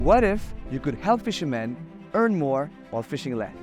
What if you could help fishermen earn more while fishing less?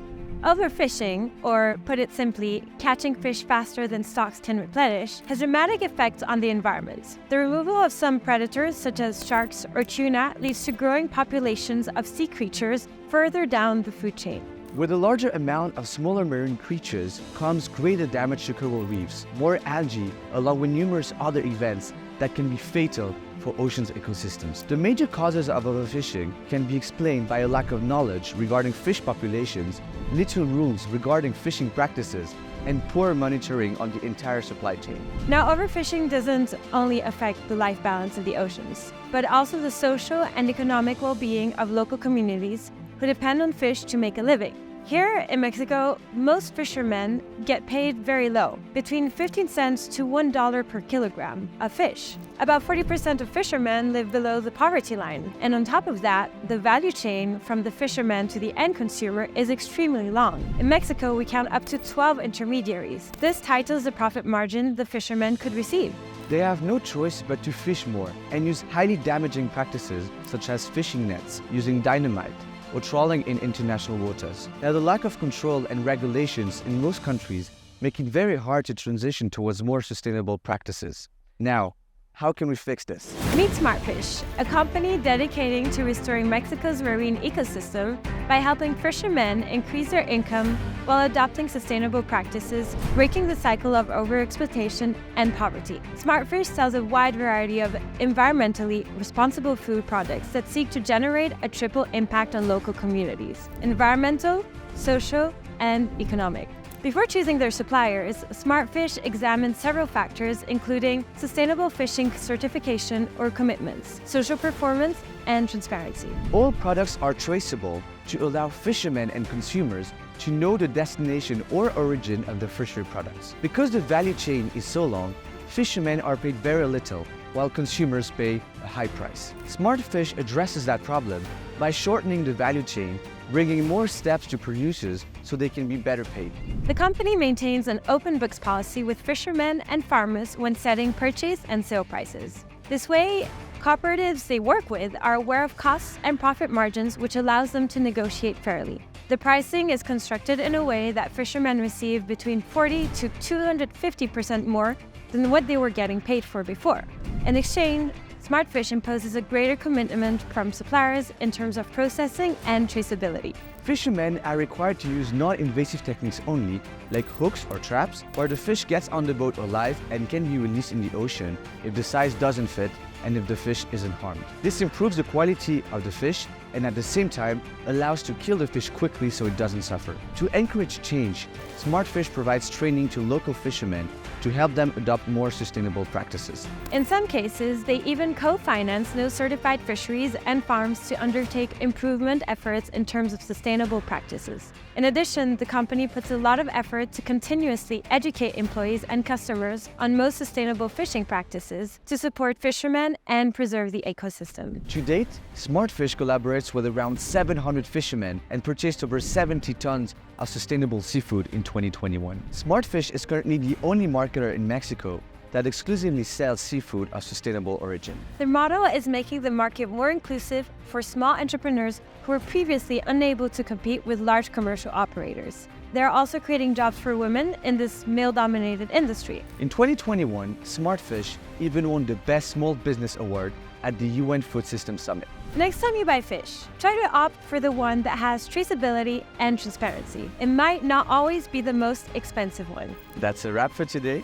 Overfishing, or put it simply, catching fish faster than stocks can replenish, has dramatic effects on the environment. The removal of some predators, such as sharks or tuna, leads to growing populations of sea creatures further down the food chain. With a larger amount of smaller marine creatures comes greater damage to coral reefs, more algae, along with numerous other events that can be fatal for ocean's ecosystems. The major causes of overfishing can be explained by a lack of knowledge regarding fish populations, little rules regarding fishing practices, and poor monitoring on the entire supply chain. Now, overfishing doesn't only affect the life balance of the oceans, but also the social and economic well-being of local communities who depend on fish to make a living. Here in Mexico, most fishermen get paid very low, between 15 cents to $1 per kilogram of fish. About 40% of fishermen live below the poverty line, and on top of that, the value chain from the fisherman to the end consumer is extremely long. In Mexico, we count up to 12 intermediaries. This tightens the profit margin the fishermen could receive. They have no choice but to fish more and use highly damaging practices such as fishing nets using dynamite or trawling in international waters. Now, the lack of control and regulations in most countries make it very hard to transition towards more sustainable practices. Now, how can we fix this? Meet SmartFish, a company dedicating to restoring Mexico's marine ecosystem by helping fishermen increase their income while adopting sustainable practices, breaking the cycle of overexploitation and poverty. SmartFish sells a wide variety of environmentally responsible food products that seek to generate a triple impact on local communities: environmental, social, and economic. Before choosing their suppliers, SmartFish examined several factors, including sustainable fishing certification or commitments, social performance, and transparency. All products are traceable to allow fishermen and consumers to know the destination or origin of the fishery products. Because the value chain is so long, fishermen are paid very little, while consumers pay a high price. SmartFish addresses that problem by shortening the value chain, bringing more steps to producers so they can be better paid. The company maintains an open books policy with fishermen and farmers when setting purchase and sale prices. This way, cooperatives they work with are aware of costs and profit margins, which allows them to negotiate fairly. The pricing is constructed in a way that fishermen receive between 40 to 250% more than what they were getting paid for before. In exchange, SmartFish imposes a greater commitment from suppliers in terms of processing and traceability. Fishermen are required to use non-invasive techniques only, like hooks or traps, where the fish gets on the boat alive and can be released in the ocean if the size doesn't fit and if the fish isn't harmed. This improves the quality of the fish and at the same time allows to kill the fish quickly so it doesn't suffer. To encourage change, SmartFish provides training to local fishermen to help them adopt more sustainable practices. In some cases, they even co-finance those certified fisheries and farms to undertake improvement efforts in terms of sustainable practices. In addition, the company puts a lot of effort to continuously educate employees and customers on most sustainable fishing practices to support fishermen and preserve the ecosystem. To date, SmartFish collaborates with around 700 fishermen and purchased over 70 tons of sustainable seafood in 2021. SmartFish is currently the only marketer in Mexico that exclusively sells seafood of sustainable origin. Their model is making the market more inclusive for small entrepreneurs who were previously unable to compete with large commercial operators. They are also creating jobs for women in this male-dominated industry. In 2021, SmartFish even won the Best Small Business Award at the UN Food Systems Summit. Next time you buy fish, try to opt for the one that has traceability and transparency. It might not always be the most expensive one. That's a wrap for today.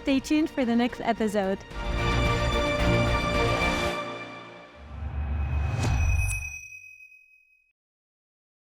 Stay tuned for the next episode.